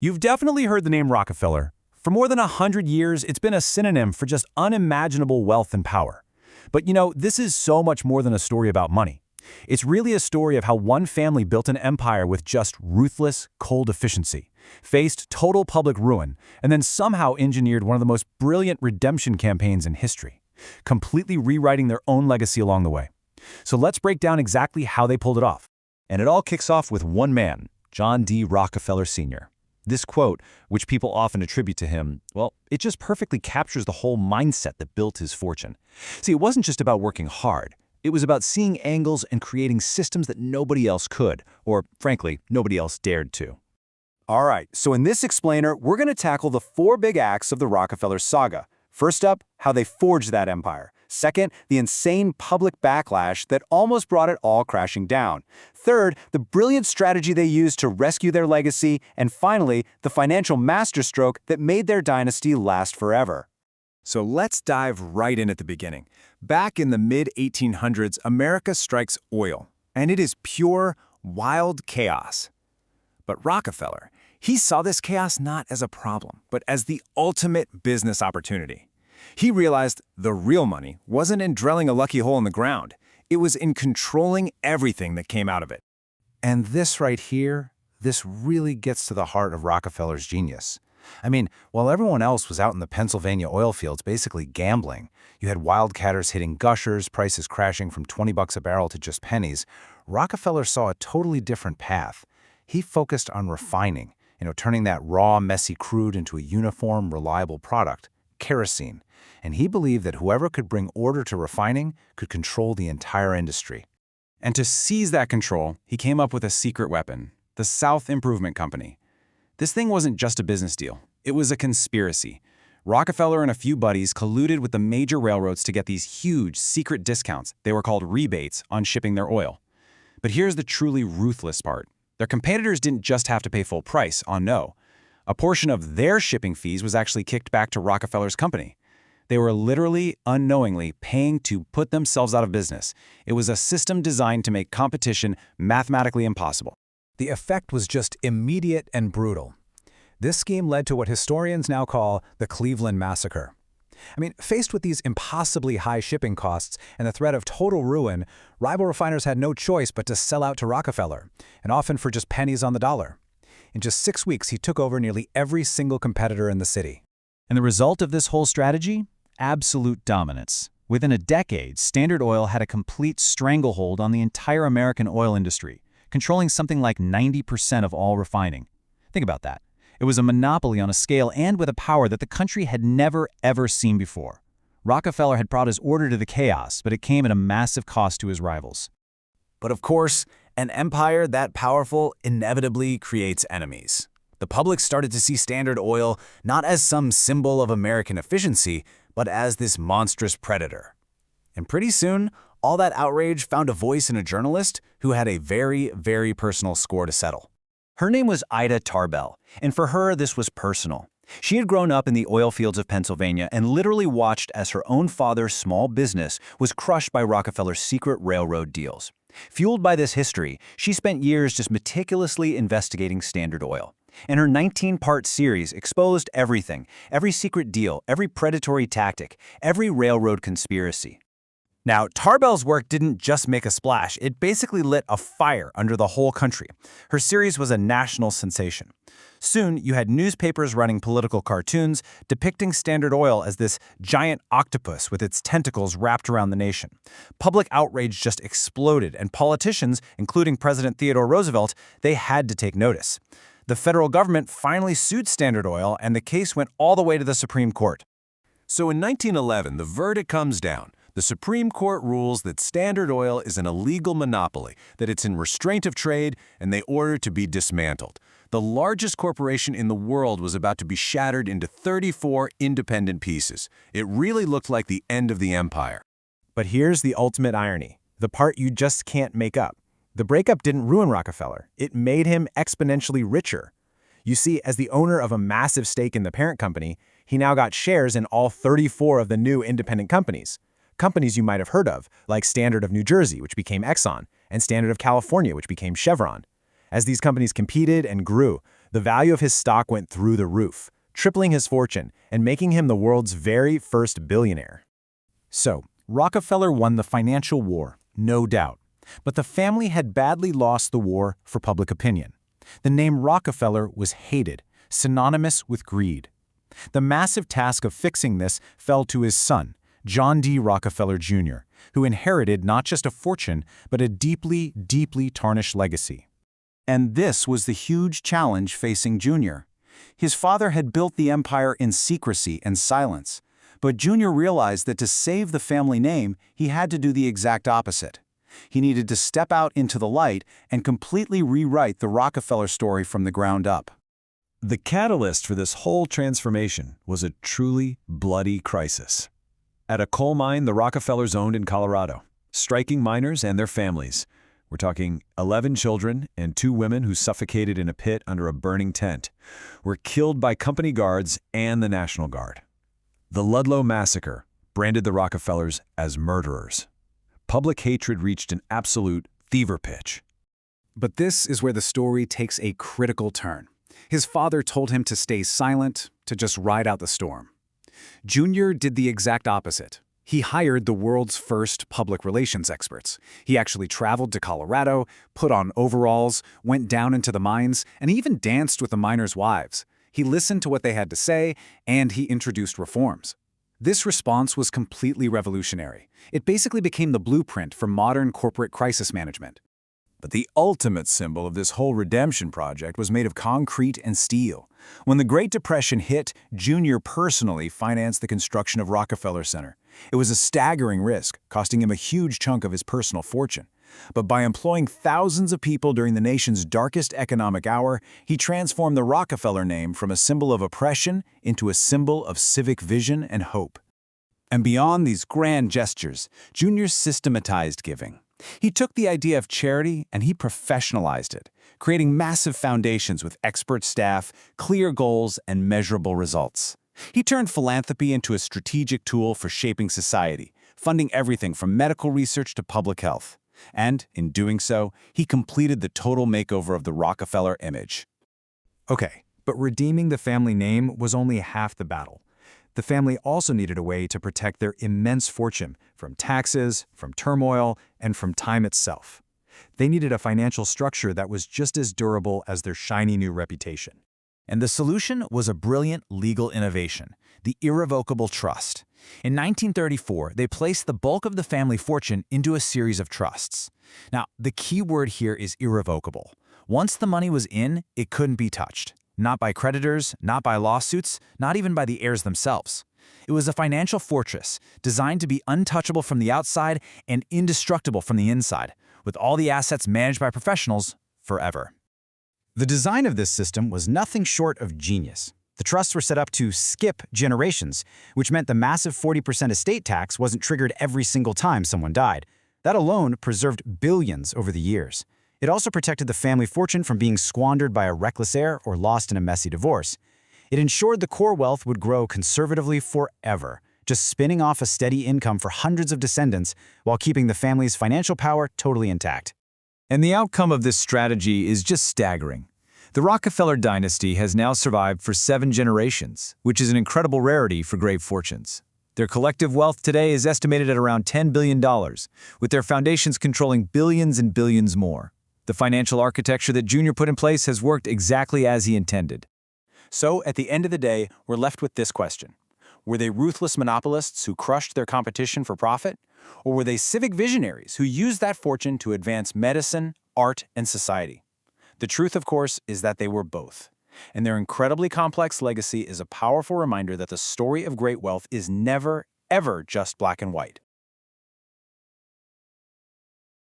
You've definitely heard the name Rockefeller. For more than 100 years, it's been a synonym for just unimaginable wealth and power. But this is so much more than a story about money. It's really a story of how one family built an empire with just ruthless, cold efficiency, faced total public ruin, and then somehow engineered one of the most brilliant redemption campaigns in history, completely rewriting their own legacy along the way. So let's break down exactly how they pulled it off. And it all kicks off with one man, John D. Rockefeller Sr. This quote, which people often attribute to him, well, it just perfectly captures the whole mindset that built his fortune. See, it wasn't just about working hard. It was about seeing angles and creating systems that nobody else could, or frankly, nobody else dared to. All right, so in this explainer, we're going to tackle the 4 big acts of the Rockefeller saga. First up, how they forged that empire. Second, the insane public backlash that almost brought it all crashing down. Third, the brilliant strategy they used to rescue their legacy. And finally, the financial masterstroke that made their dynasty last forever. So let's dive right in at the beginning. Back in the mid-1800s, America strikes oil, and it is pure, wild chaos. But Rockefeller, he saw this chaos not as a problem, but as the ultimate business opportunity. He realized the real money wasn't in drilling a lucky hole in the ground. It was in controlling everything that came out of it. And this right here, this really gets to the heart of Rockefeller's genius. I mean, while everyone else was out in the Pennsylvania oil fields basically gambling, you had wildcatters hitting gushers, prices crashing from $20 a barrel to just pennies, Rockefeller saw a totally different path. He focused on refining, turning that raw, messy crude into a uniform, reliable product, kerosene. And he believed that whoever could bring order to refining could control the entire industry. And to seize that control, he came up with a secret weapon, the South Improvement Company. This thing wasn't just a business deal. It was a conspiracy. Rockefeller and a few buddies colluded with the major railroads to get these huge, secret discounts, they were called rebates, on shipping their oil. But here's the truly ruthless part. Their competitors didn't just have to pay full price, no. A portion of their shipping fees was actually kicked back to Rockefeller's company. They were literally, unknowingly, paying to put themselves out of business. It was a system designed to make competition mathematically impossible. The effect was just immediate and brutal. This scheme led to what historians now call the Cleveland Massacre. Faced with these impossibly high shipping costs and the threat of total ruin, rival refiners had no choice but to sell out to Rockefeller, and often for just pennies on the dollar. In just 6 weeks, he took over nearly every single competitor in the city. And the result of this whole strategy? Absolute dominance. Within a decade, Standard Oil had a complete stranglehold on the entire American oil industry, controlling something like 90% of all refining. Think about that. It was a monopoly on a scale and with a power that the country had never, ever seen before. Rockefeller had brought his order to the chaos, but it came at a massive cost to his rivals. But of course, an empire that powerful inevitably creates enemies. The public started to see Standard Oil not as some symbol of American efficiency, but as this monstrous predator. And pretty soon, all that outrage found a voice in a journalist who had a very, very personal score to settle. Her name was Ida Tarbell, and for her, this was personal. She had grown up in the oil fields of Pennsylvania and literally watched as her own father's small business was crushed by Rockefeller's secret railroad deals. Fueled by this history, she spent years just meticulously investigating Standard Oil. And her 19-part series exposed everything, every secret deal, every predatory tactic, every railroad conspiracy. Now, Tarbell's work didn't just make a splash, it basically lit a fire under the whole country. Her series was a national sensation. Soon, you had newspapers running political cartoons depicting Standard Oil as this giant octopus with its tentacles wrapped around the nation. Public outrage just exploded, and politicians, including President Theodore Roosevelt, they had to take notice. The federal government finally sued Standard Oil, and the case went all the way to the Supreme Court. So in 1911, the verdict comes down. The Supreme Court rules that Standard Oil is an illegal monopoly, that it's in restraint of trade, and they order it to be dismantled. The largest corporation in the world was about to be shattered into 34 independent pieces. It really looked like the end of the empire. But here's the ultimate irony, the part you just can't make up. The breakup didn't ruin Rockefeller. It made him exponentially richer. You see, as the owner of a massive stake in the parent company, he now got shares in all 34 of the new independent companies. Companies you might have heard of, like Standard of New Jersey, which became Exxon, and Standard of California, which became Chevron. As these companies competed and grew, The value of his stock went through the roof, tripling his fortune and making him the world's very first billionaire. So, Rockefeller won the financial war, no doubt. But the family had badly lost the war for public opinion. The name Rockefeller was hated, synonymous with greed. The massive task of fixing this fell to his son, John D. Rockefeller Jr., who inherited not just a fortune, but a deeply, deeply tarnished legacy. And this was the huge challenge facing Jr. His father had built the empire in secrecy and silence, but Jr. realized that to save the family name, he had to do the exact opposite. He needed to step out into the light and completely rewrite the Rockefeller story from the ground up. The catalyst for this whole transformation was a truly bloody crisis. At a coal mine the Rockefellers owned in Colorado, striking miners and their families. We're talking 11 children and 2 women who suffocated in a pit under a burning tent, were killed by company guards and the National Guard. The Ludlow Massacre branded the Rockefellers as murderers. Public hatred reached an absolute fever pitch. But this is where the story takes a critical turn. His father told him to stay silent, to just ride out the storm. Jr. did the exact opposite. He hired the world's first public relations experts. He actually traveled to Colorado, put on overalls, went down into the mines, and even danced with the miners' wives. He listened to what they had to say, and he introduced reforms. This response was completely revolutionary. It basically became the blueprint for modern corporate crisis management. But the ultimate symbol of this whole redemption project was made of concrete and steel. When the Great Depression hit, Jr. personally financed the construction of Rockefeller Center. It was a staggering risk, costing him a huge chunk of his personal fortune. But by employing thousands of people during the nation's darkest economic hour, he transformed the Rockefeller name from a symbol of oppression into a symbol of civic vision and hope. And beyond these grand gestures, Jr. systematized giving. He took the idea of charity and he professionalized it, creating massive foundations with expert staff, clear goals, and measurable results. He turned philanthropy into a strategic tool for shaping society, funding everything from medical research to public health. And, in doing so, he completed the total makeover of the Rockefeller image. Okay, but redeeming the family name was only half the battle. The family also needed a way to protect their immense fortune from taxes, from turmoil, and from time itself. They needed a financial structure that was just as durable as their shiny new reputation. And the solution was a brilliant legal innovation, the irrevocable trust. In 1934, they placed the bulk of the family fortune into a series of trusts. Now, the key word here is irrevocable. Once the money was in, it couldn't be touched. Not by creditors, not by lawsuits, not even by the heirs themselves. It was a financial fortress designed to be untouchable from the outside and indestructible from the inside, with all the assets managed by professionals forever. The design of this system was nothing short of genius. The trusts were set up to skip generations, which meant the massive 40% estate tax wasn't triggered every single time someone died. That alone preserved billions over the years. It also protected the family fortune from being squandered by a reckless heir or lost in a messy divorce. It ensured the core wealth would grow conservatively forever, just spinning off a steady income for hundreds of descendants while keeping the family's financial power totally intact. And the outcome of this strategy is just staggering. The Rockefeller dynasty has now survived for 7 generations, which is an incredible rarity for great fortunes. Their collective wealth today is estimated at around $10 billion, with their foundations controlling billions and billions more. The financial architecture that Jr. put in place has worked exactly as he intended. So, at the end of the day, we're left with this question. Were they ruthless monopolists who crushed their competition for profit? Or were they civic visionaries who used that fortune to advance medicine, art, and society? The truth, of course, is that they were both. And their incredibly complex legacy is a powerful reminder that the story of great wealth is never, ever just black and white.